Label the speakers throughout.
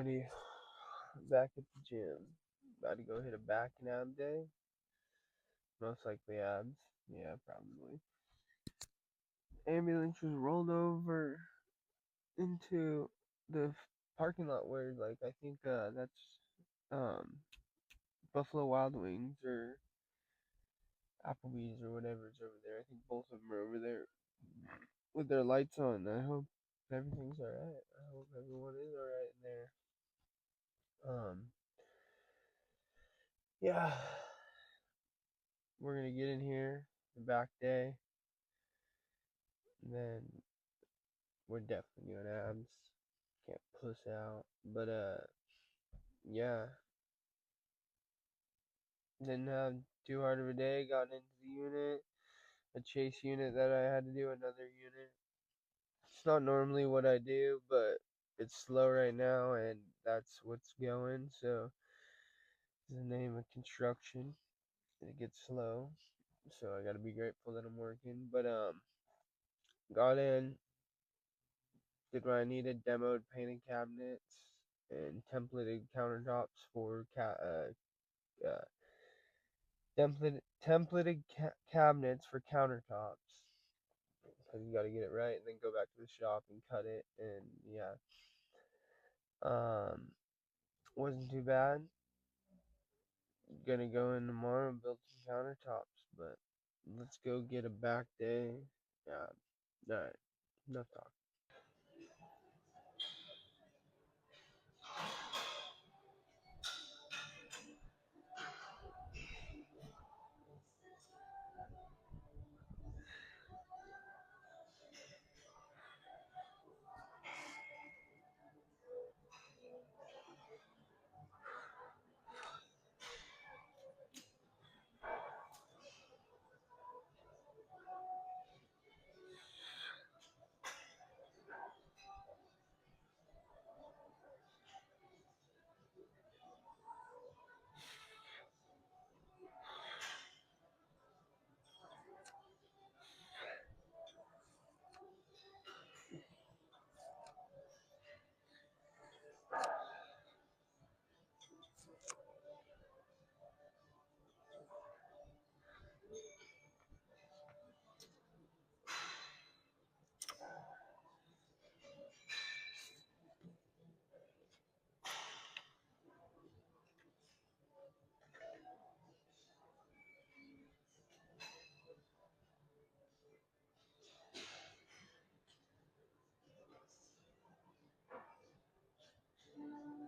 Speaker 1: Alrighty, back at the gym. About to go hit a back and ab day. Most likely abs. Yeah, probably. Ambulance was rolled over into the parking lot where, like, I think that's um Buffalo Wild Wings or Applebee's or whatever's over there. I think both of them are over there with their lights on. I hope everything's alright. I hope everyone is alright in there. Yeah, we're gonna get in here the back day. And then we're definitely doing abs. Can't puss out. But yeah. Didn't have too hard of a day. Got into the unit. A chase unit that I had to do another unit. It's not normally what I do, but it's slow right now and that's what's going. So it's the name of construction. It gets slow. So I gotta be grateful that I'm working. But got in, did what I needed, demoed painted cabinets and templated countertops for uh, cabinets for countertops because you got to get it right and then go back to the shop and cut it. And yeah, um, wasn't too bad. Gonna go in tomorrow and build some countertops, but let's go get a back day. Yeah, all right, enough talk.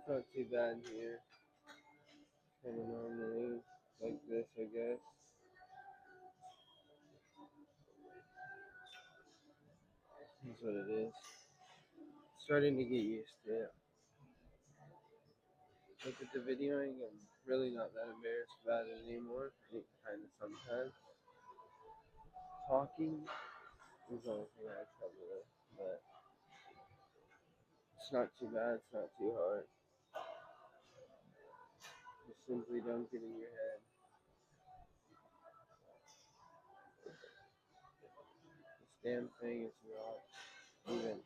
Speaker 1: Not too bad here. Kind of normally like this, I guess. That's what it is. Starting to get used to it. Look at the videoing. I'm really not that embarrassed about it anymore. Kind of sometimes. Talking is the only thing I have trouble with, but it's not too bad. It's not too hard. Just simply don't get in your head. This damn thing is not even.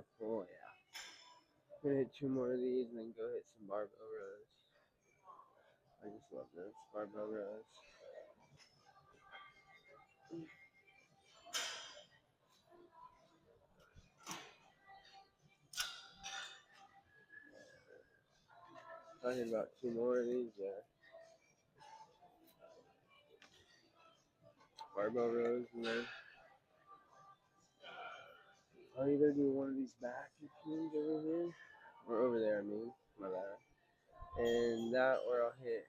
Speaker 1: Oh, yeah. Gonna hit two more of these and then go hit some barbell rows. I just love this barbell rows. I hit about two more of these. Yeah, barbell rows and then I'll either do one of these back machines over here, or over there, I mean, my bad. And that, or I'll hit,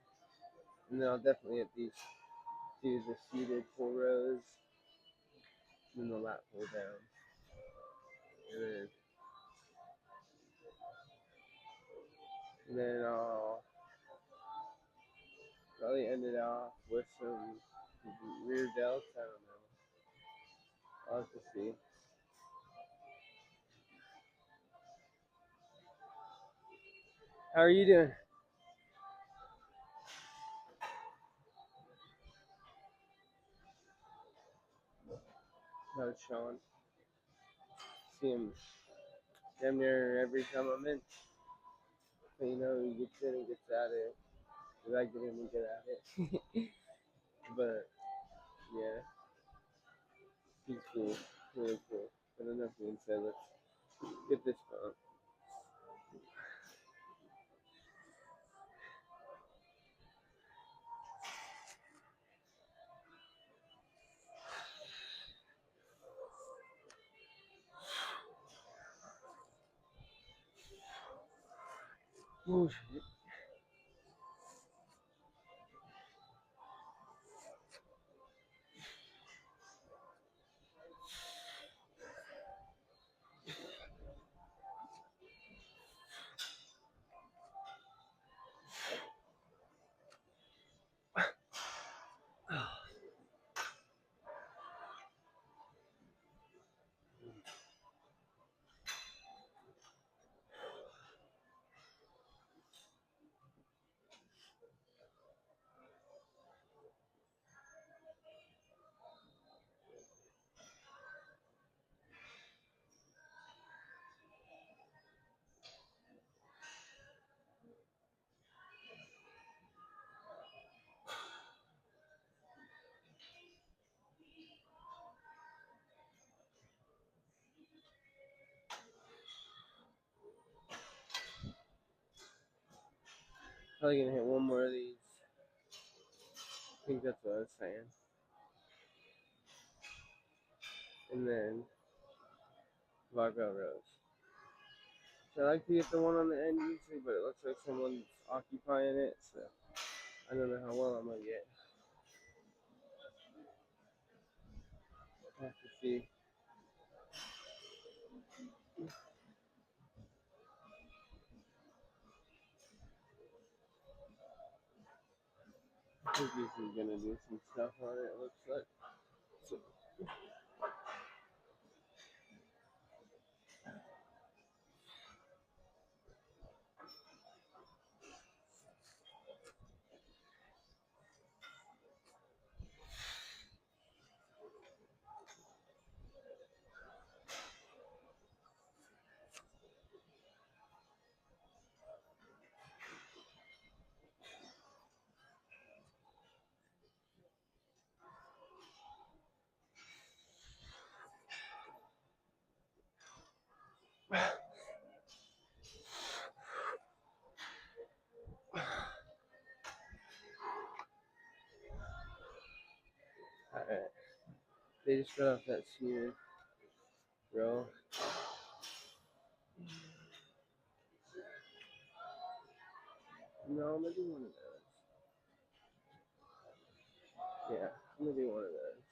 Speaker 1: and then I'll definitely hit these, do the seated pull rows, and the lat pull down. And then I'll probably end it off with some rear delts, I don't know. I'll have to see. How are you doing? How's Sean? See him damn near every time I'm in. But you know, he gets in and gets at it. Cause I get in and get at it. But yeah, he's cool. Really cool. But enough being said, let's get this pump. Oh shit. Probably gonna hit one more of these. I think that's what I was saying. And then barbell rows. So I like to get the one on the end usually, but it looks like someone's occupying it, so I don't know how well I'm gonna get. I have to see. I think this is gonna do some stuff on it, it looks like. So, alright. They just got off that seated row. No, I'm gonna do one of those. Yeah, I'm gonna do one of those.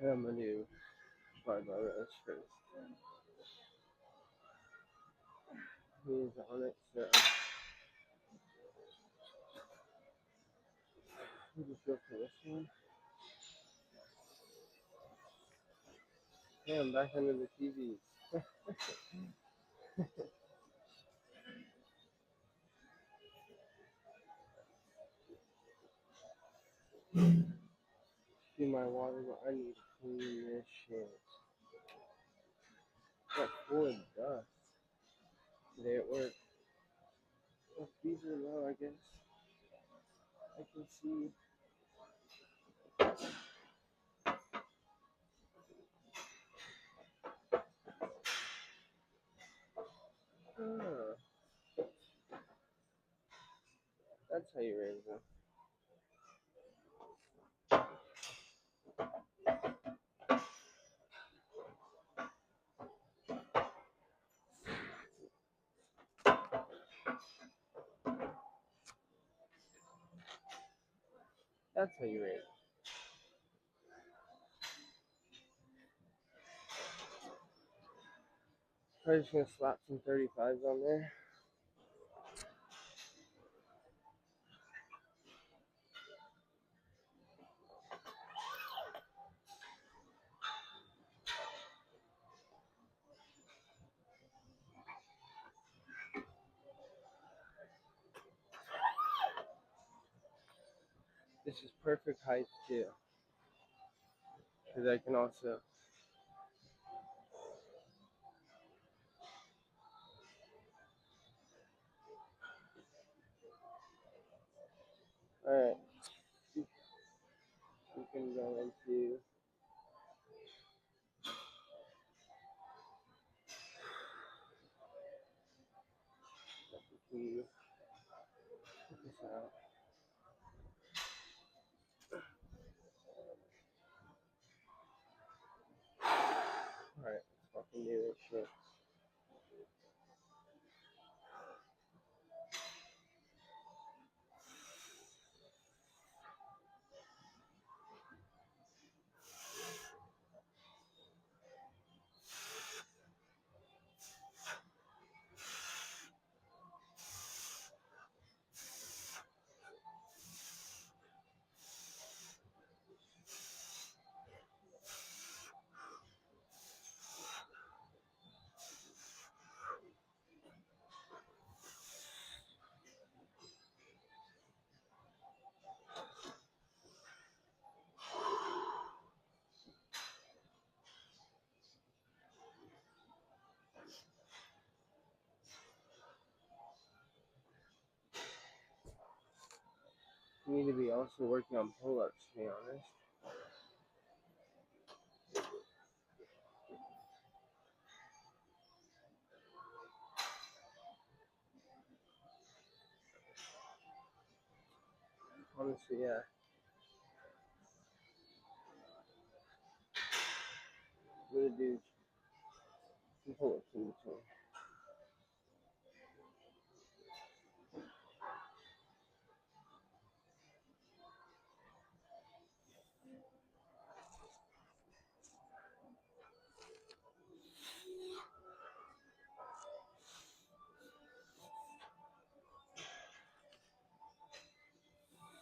Speaker 1: And I'm gonna do barbell rows first. He's on it, so we'll just go for this one. Yeah, I'm back under the TV. See my water, but I need to clean this shit. Got full of dust today at work. Well, these are low, I guess. I can see. Ah, that's how you raise them. That's how you rate. I'm just gonna slap some 35s on there. This is perfect height too, because I can also. Alright, we can go into we check this out. Alright, let's fucking do this shit. We need to be also working on pull-ups, to be honest. Honestly, yeah. I'm gonna do some pull-ups in between.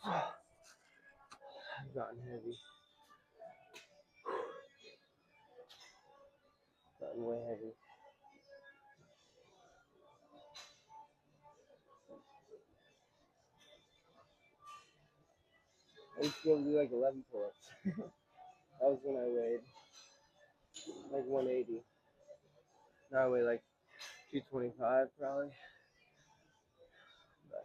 Speaker 1: I've gotten heavy. Gotten way heavy. I used to be able to do like 11 pull-ups. That was when I weighed like 180. Now I weigh like 225 probably. But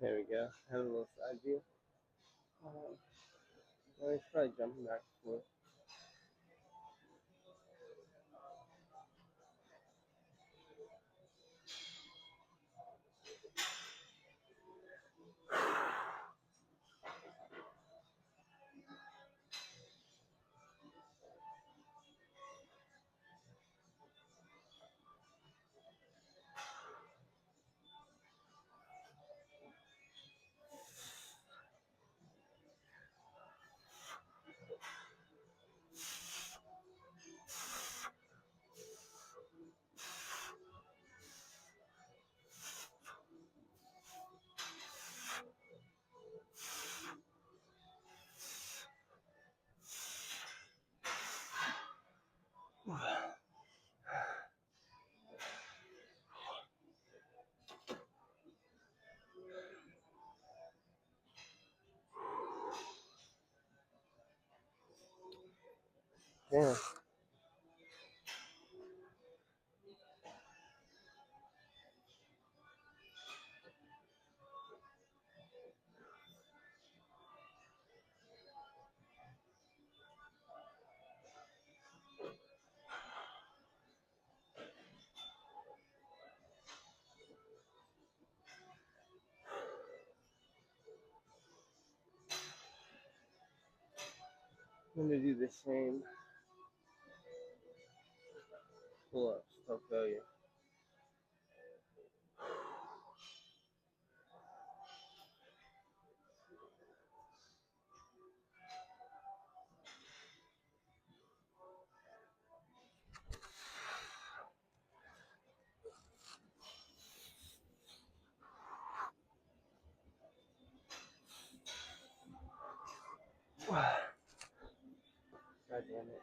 Speaker 1: there we go. Have a little side view. I was probably jumping back and forth. Yeah. I'm gonna do the same pull-ups. I'll tell you. God damn it.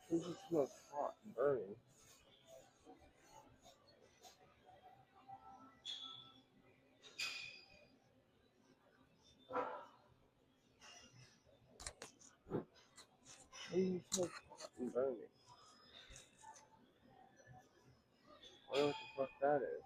Speaker 1: It just smells hot and burning. It just smells hot and burning. I don't know what the fuck that is.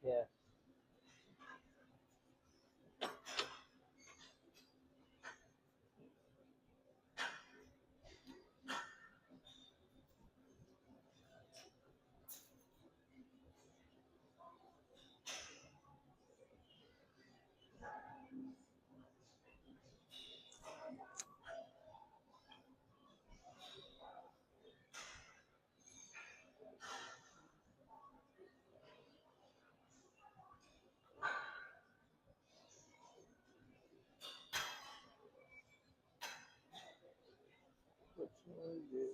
Speaker 1: Yeah. Which one is it?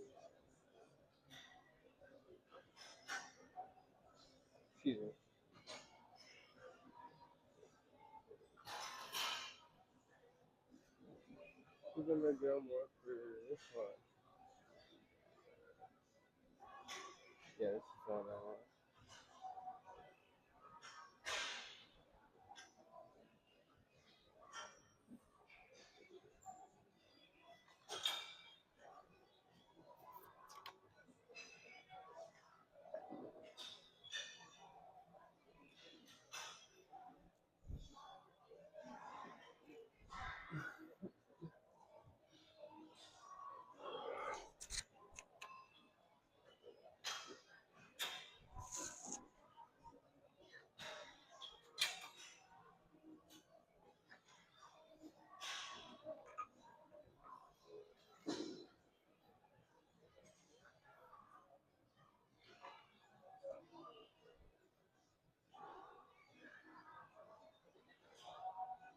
Speaker 1: Excuse me. We're gonna go more for this one. Yeah, this is one I want.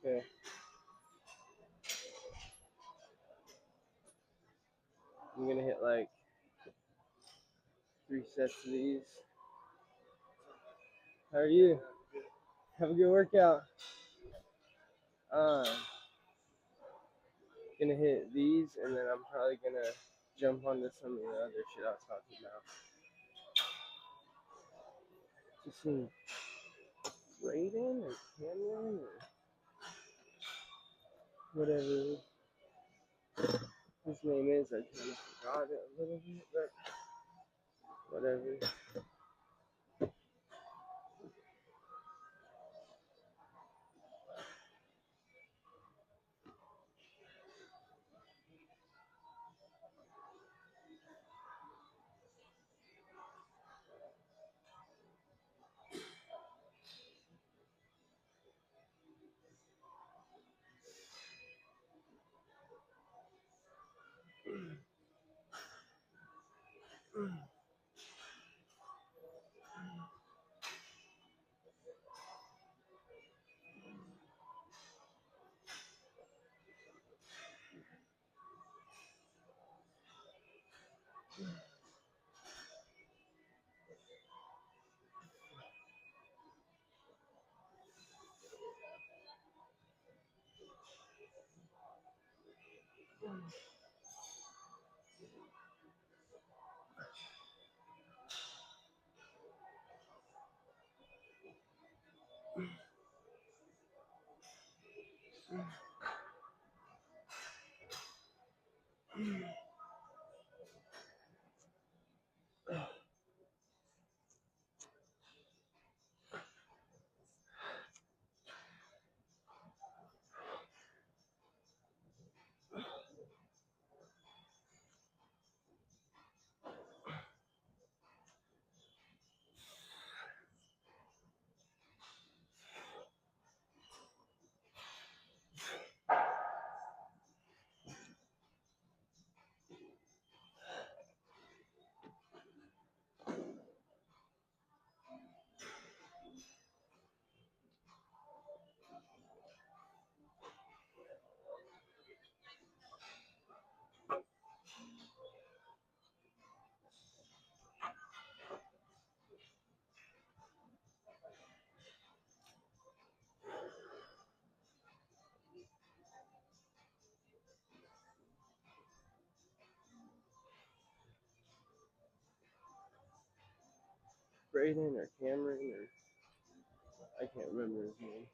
Speaker 1: Okay. I'm gonna hit like 3 sets of these. How are you? Have a good workout. Gonna hit these, and then I'm probably gonna jump onto some of the other shit I was talking about. Just seeing Raiden or Cameron or whatever his name is. I kind of forgot it a little bit, but whatever. Braden or Cameron or I can't remember his name.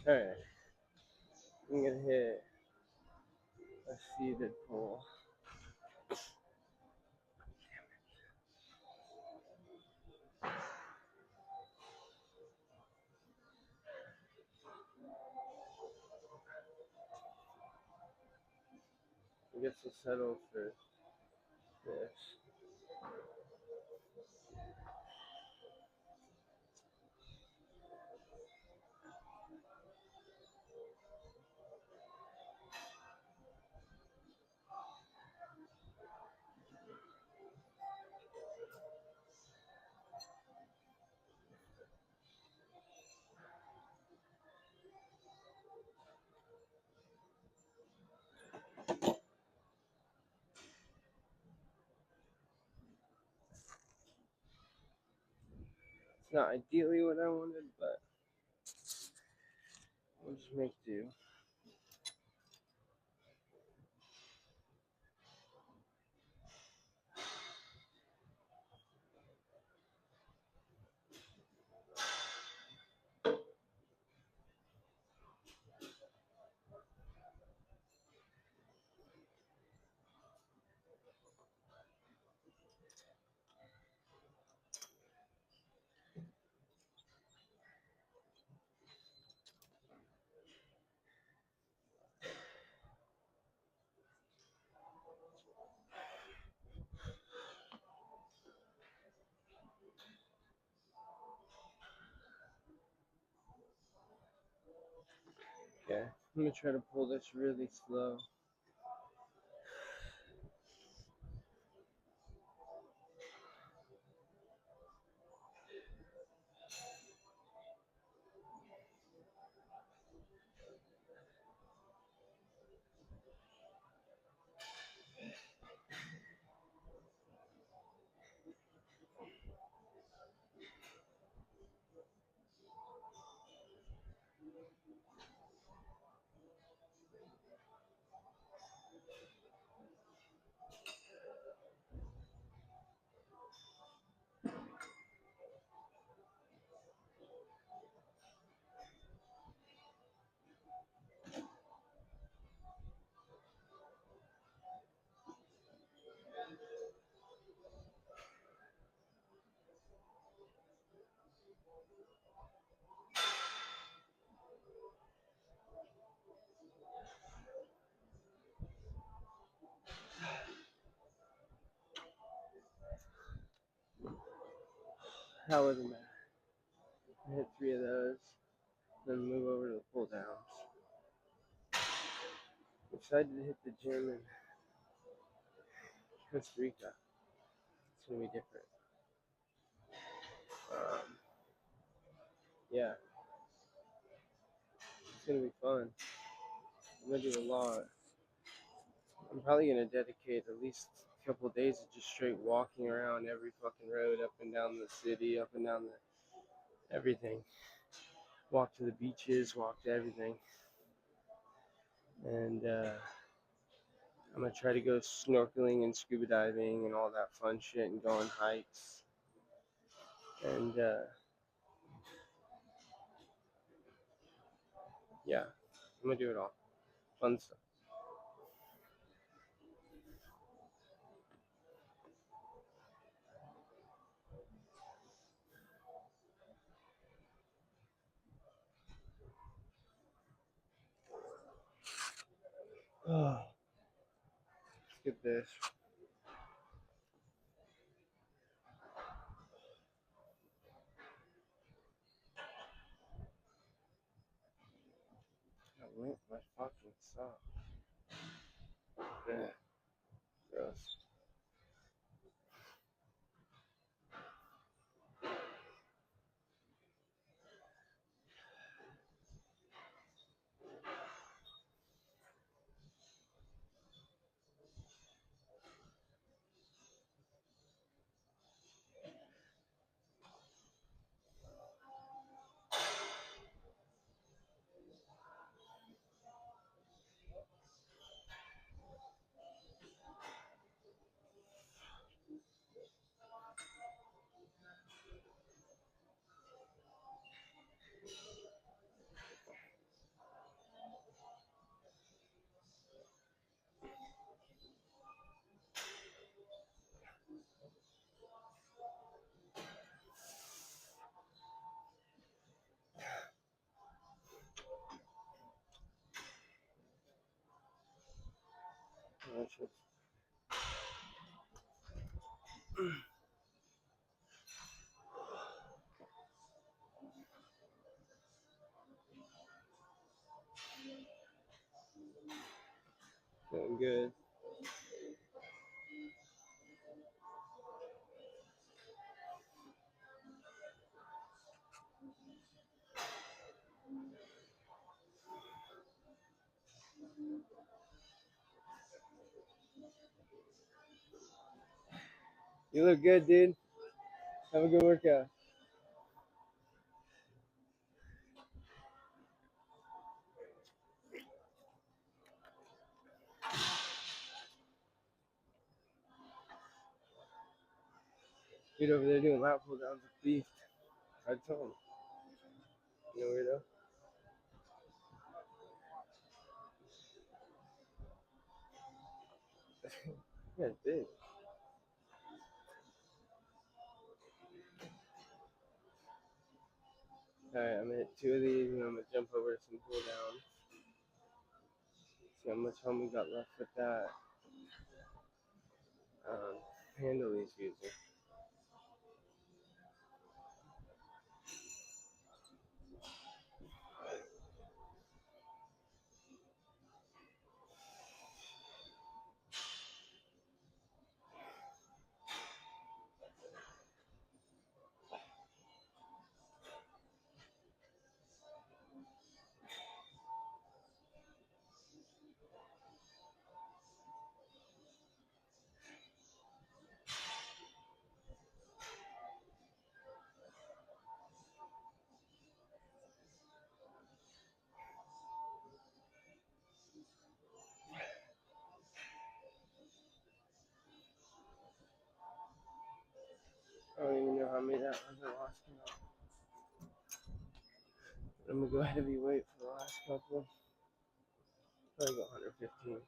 Speaker 1: Alright, I'm gonna hit a seated pull. I guess I'll settle for this. It's not ideally what I wanted, but we'll just make do. Okay, I'm gonna try to pull this really slow. That wasn't bad. I hit 3 of those, then move over to the pull downs. I'm excited to hit the gym in Costa Rica. It's gonna be different. Yeah, it's gonna be fun. I'm gonna do a lot. I'm probably gonna dedicate at least a couple of days of just straight walking around every fucking road, up and down the city, up and down the everything. Walk to the beaches, walk to everything, and I'm gonna try to go snorkeling and scuba diving and all that fun shit, and go on hikes, and yeah, I'm gonna do it all. Fun stuff. Let's get this. I went my fucking sock. Yeah, gross. That's just feeling good. You look good, dude. Have a good workout. Dude over there doing lap pull downs with beef. I told him. You weirdo. Yeah, it's big. Alright, I'm gonna hit 2 of these and I'm gonna jump over to some pull downs. See how much home we got left with that. Handle he's using. I don't even know how many that was the last couple. I'm gonna go heavyweight for the last couple. Probably go 115.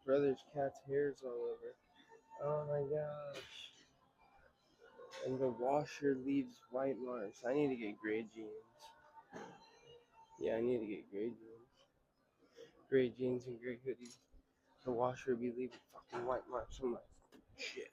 Speaker 1: brother's cat's hair's all over. Oh my gosh. And the washer leaves white marks. I need to get gray jeans. Yeah, I need to get gray jeans. Gray jeans and gray hoodies. The washer would be leaving fucking white marks. I'm like, shit.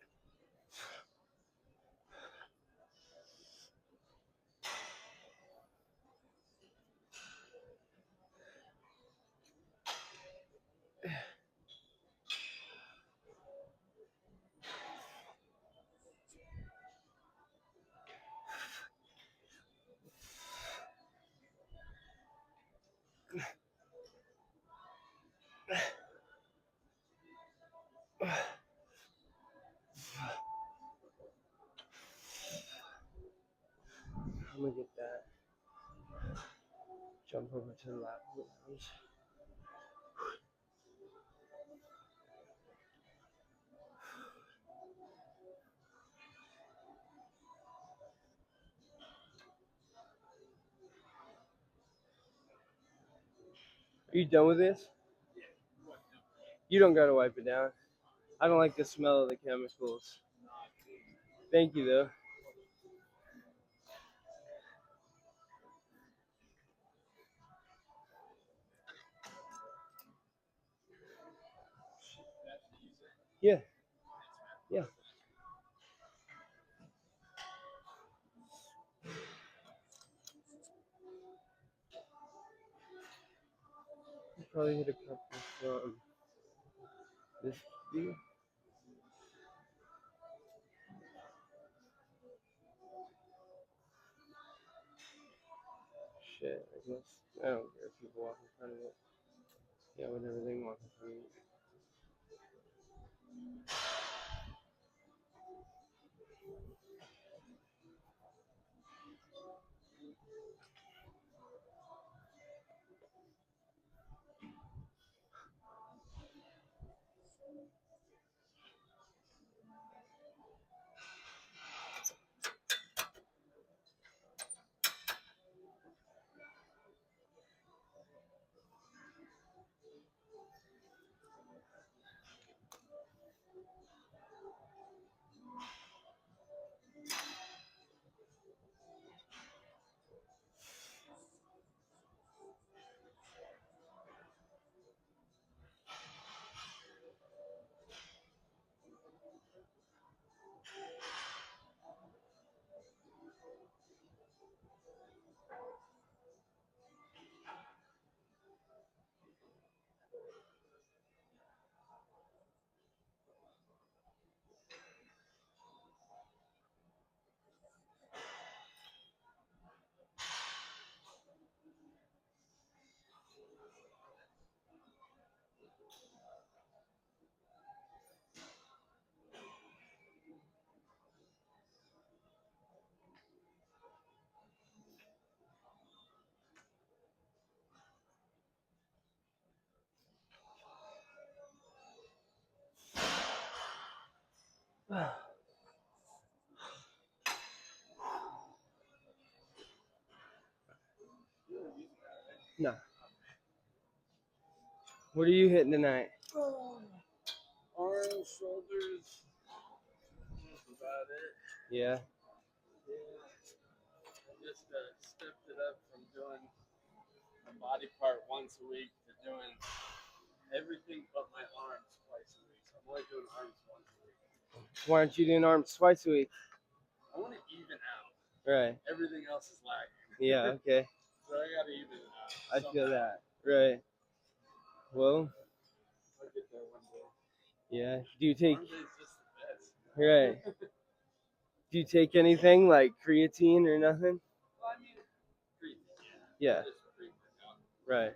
Speaker 1: I'm gonna get that. Jump over to the lounge. Are you done with this? You don't gotta wipe it down. I don't like the smell of the chemicals. Thank you though. Yeah. Yeah. Probably hit a couple from this view. Shit, I guess I don't care if people walk in front of it. Yeah, whatever they walk in front of it. Nah. What are you hitting tonight?
Speaker 2: Arms, shoulders. That's about it.
Speaker 1: Yeah.
Speaker 2: Just stepped it up from doing a body part once a week to doing everything but my arms twice a week. So I'm only doing arms once a week.
Speaker 1: Why aren't you doing arms twice a week?
Speaker 2: I want to even out.
Speaker 1: Right.
Speaker 2: Everything else is lagging.
Speaker 1: Yeah, okay.
Speaker 2: So I got to even it out.
Speaker 1: I feel that. Right. Well,
Speaker 2: I'll get there one day.
Speaker 1: yeah. Do you take
Speaker 2: Arm day's just the best.
Speaker 1: right? Do you take anything like creatine or nothing?
Speaker 2: Well, I mean, creatine,
Speaker 1: Yeah.
Speaker 2: Just pre-workout.
Speaker 1: Right.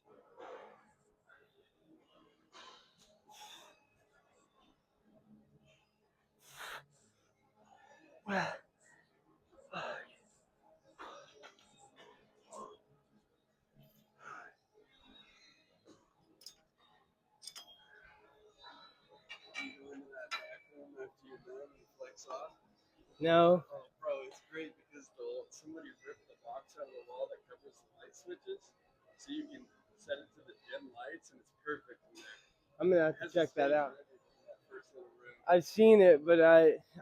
Speaker 2: You go into that back room after you're done and flex off.
Speaker 1: No.
Speaker 2: Oh, bro, it's great because somebody ripped the box out of the wall that covers the light switches, so you can set it to the dim lights, and it's perfect in there.
Speaker 1: I'm gonna have
Speaker 2: It has
Speaker 1: to
Speaker 2: a
Speaker 1: check that
Speaker 2: space
Speaker 1: out.
Speaker 2: for everything in that first little room.
Speaker 1: I've seen it, but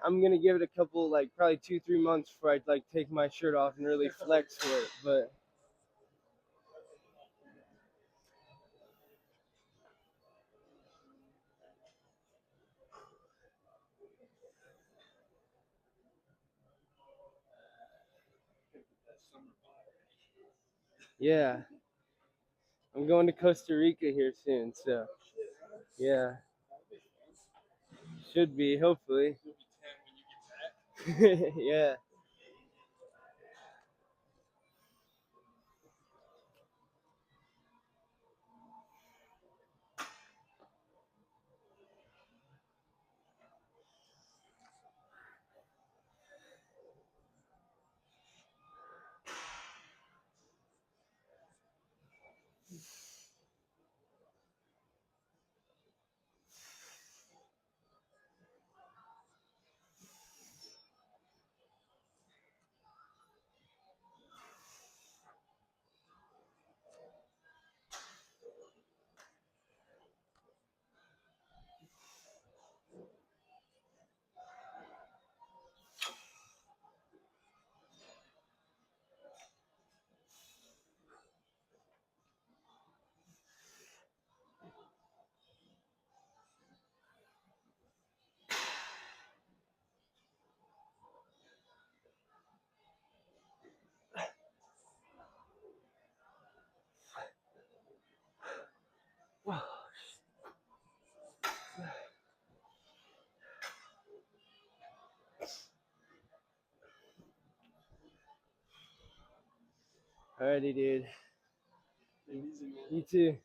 Speaker 1: I'm gonna give it a couple, like probably 2-3 months before I like take my shirt off and really flex for it. But
Speaker 2: That summer body.
Speaker 1: yeah, I'm going to Costa Rica here soon, so yeah,
Speaker 2: That'll be fun.
Speaker 1: should be hopefully.
Speaker 2: You'll be 10 when you get back.
Speaker 1: Yeah. Alrighty, dude.
Speaker 2: Take it easy, man.
Speaker 1: You too.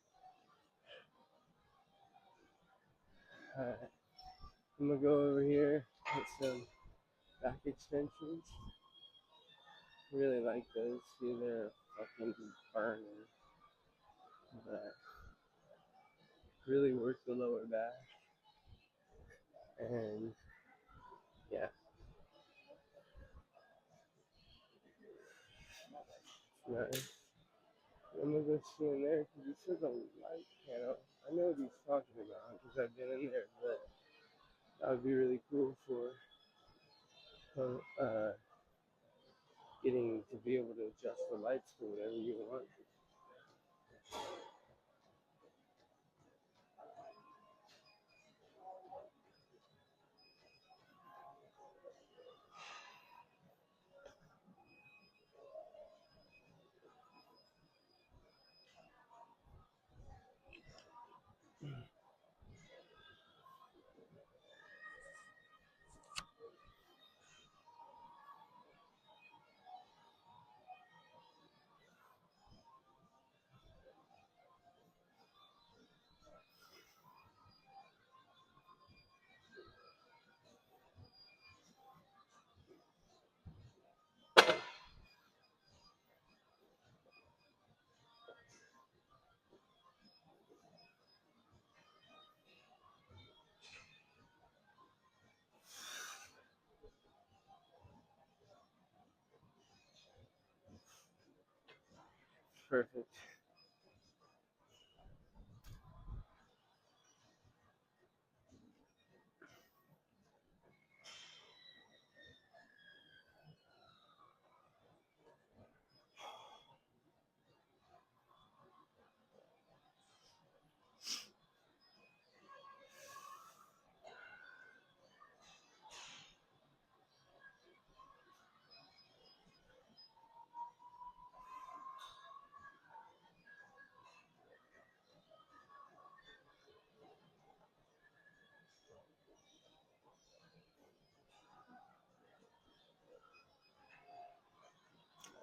Speaker 1: Alright. I'm gonna go over here, get some back extensions. Really like those. See, they're fucking burning. But really work the lower back. And yeah. Nice. I'm gonna go see in there because he said the light panel. I know what he's talking about because I've been in there, but that would be really cool for getting to be able to adjust the lights to whatever you want. Perfect.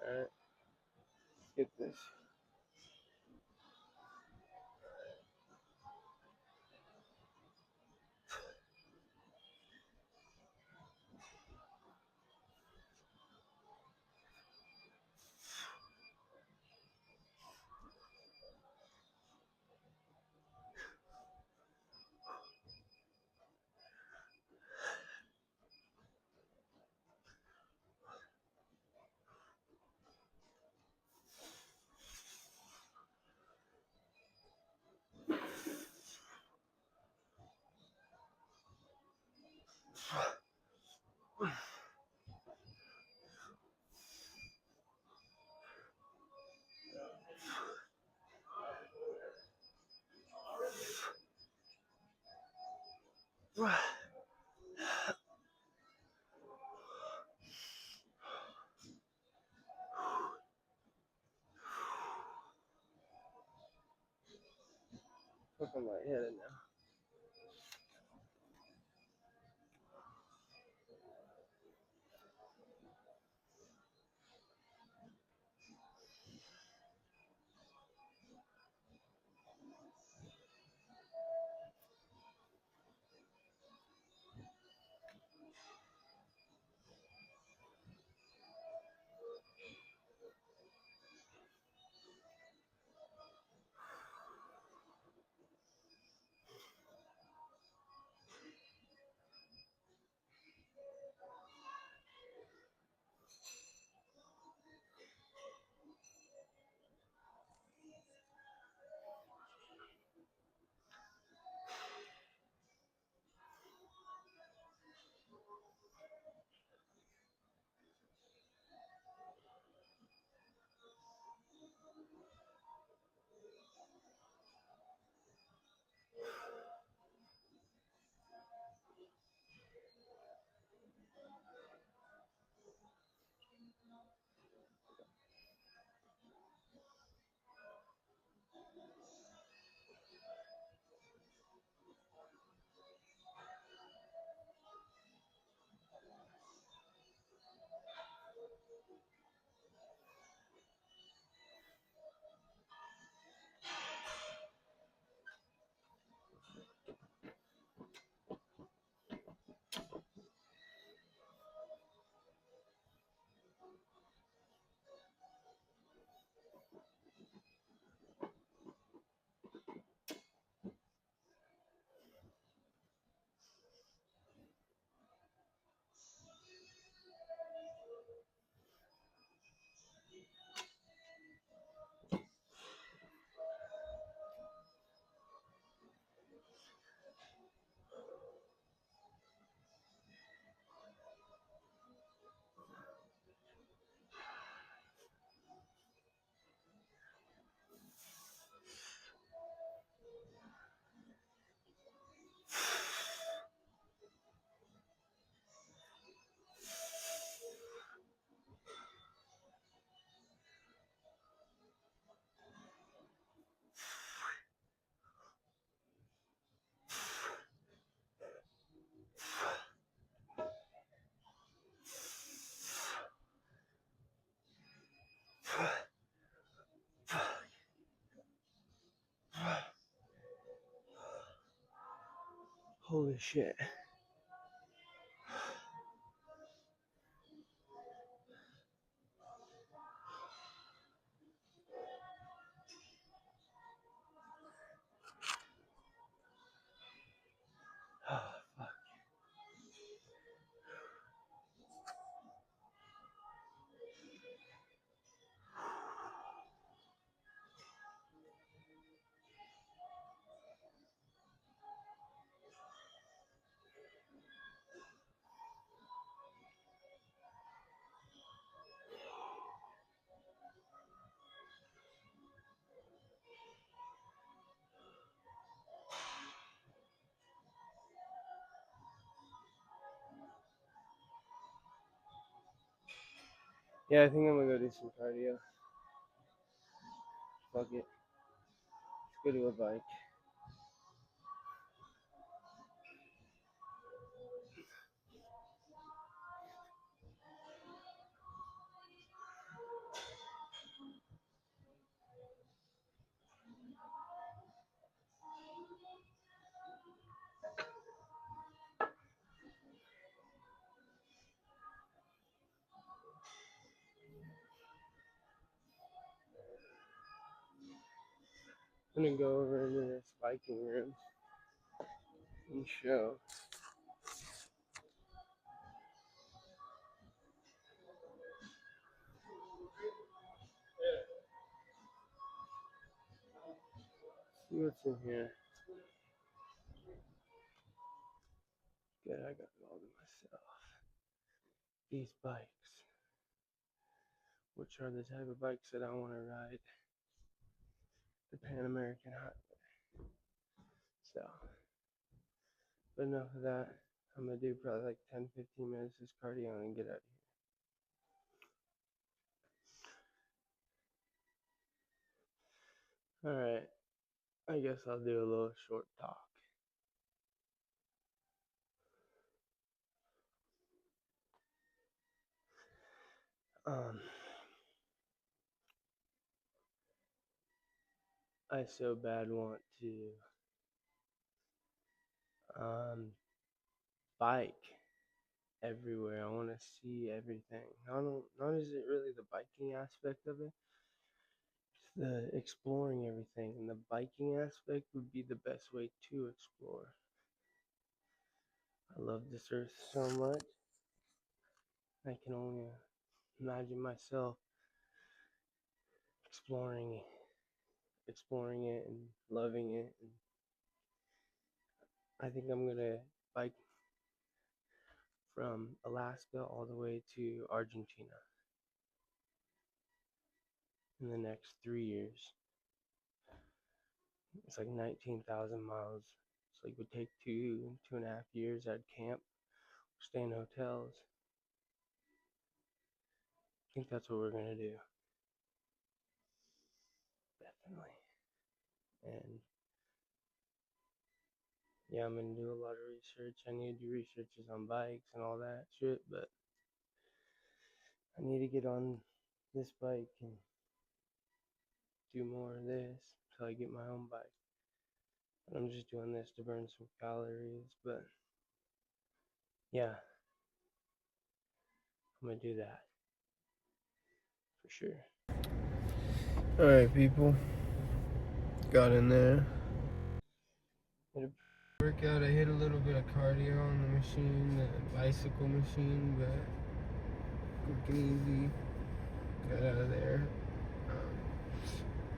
Speaker 1: Alright. Let's get this. fucking lightheaded now. Holy shit. Oh, fuck. Yeah, I think I'm gonna go do some cardio. Fuck it. Let's go do a bike. I'm gonna go over into this biking room and show. See what's in here. Good, I got it all to myself. These bikes, which are the type of bikes that I want to ride the Pan American Highway. So, but enough of that. I'm gonna do probably like 10-15 minutes of cardio and get out of here. Alright. I guess I'll do a little short talk. I so bad want to bike everywhere. I want to see everything. Not is it really the biking aspect of it, it's the exploring everything, and the biking aspect would be the best way to explore. I love this earth so much. I can only imagine myself exploring it and loving it. And I think I'm gonna bike from Alaska all the way to Argentina in the next 3 years. It's like 19,000 miles. It's like it would take 2.5 years. I'd camp, stay in hotels. I think that's what we're gonna do. Definitely. And yeah, I'm gonna do a lot of research. I need to do researches on bikes and all that shit, but I need to get on this bike and do more of this until I get my own bike. And I'm just doing this to burn some calories, but yeah, I'm gonna do that for sure. Alright, people. Got in there. Did a workout. I hit a little bit of cardio on the machine, the bicycle machine, but quick and easy. Got out of there.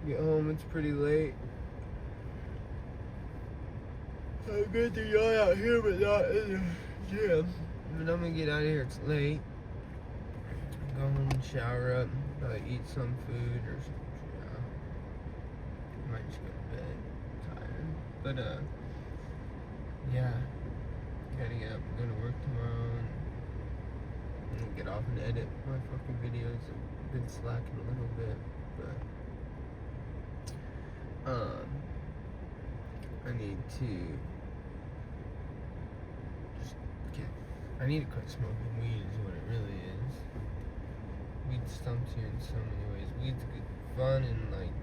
Speaker 1: Get home, it's pretty late. I'm good to yawn out here, but not in the gym. But I'm gonna get out of here, it's late. Go home and shower up, probably eat some food or something. Might just go to bed, tired. But yeah, gotta get up, go to work tomorrow, and get off and edit my fucking videos. I've been slacking a little bit, but I need to quit smoking weed is what it really is. Weed stumps you in so many ways. Weed's good fun and like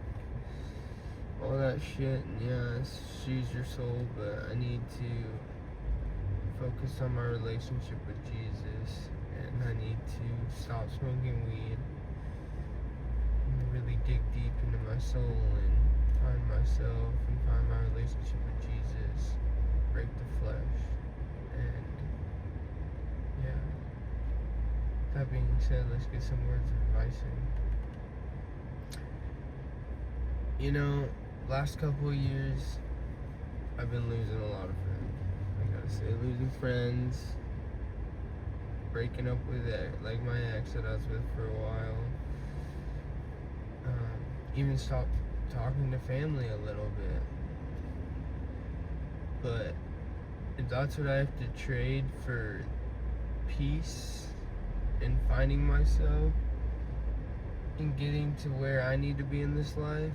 Speaker 1: all that shit, and yeah, it soothes your soul, but I need to focus on my relationship with Jesus, and I need to stop smoking weed and really dig deep into my soul and find myself and find my relationship with Jesus, break the flesh, and yeah. That being said, let's get some words of advice in. You know, last couple of years, I've been losing a lot of friends. I gotta say, losing friends, breaking up with like my ex that I was with for a while. Even stopped talking to family a little bit. But if that's what I have to trade for peace and finding myself and getting to where I need to be in this life,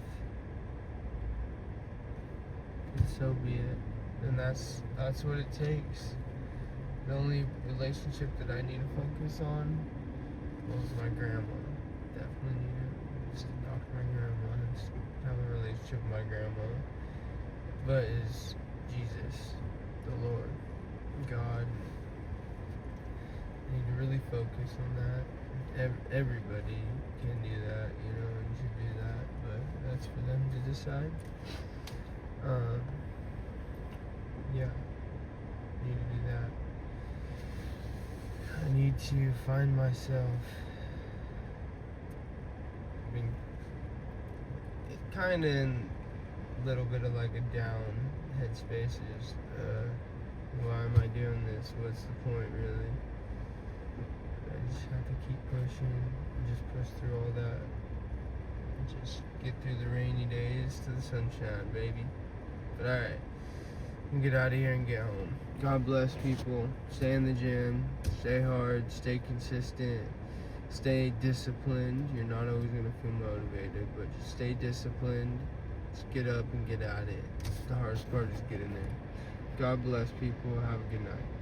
Speaker 1: and so be it. And that's what it takes. The only relationship that I need to focus on was my grandma. Definitely need to just talk to my grandma and have a relationship with my grandma. But is Jesus, the Lord, God. I need to really focus on that. Everybody can do that, you know, and should do that, but that's for them to decide. Yeah, I need to do that. I need to find myself. I mean, kind of in a little bit of like a down headspace. Just, why am I doing this? What's the point, really? I just have to keep pushing and just push through all that. And just get through the rainy days to the sunshine, baby. But alright, get out of here and get home. God bless, people. Stay in the gym, stay hard, stay consistent, stay disciplined. You're not always going to feel motivated, but just stay disciplined Just get up and get at it. The hardest part is getting there. God bless people. Have a good night.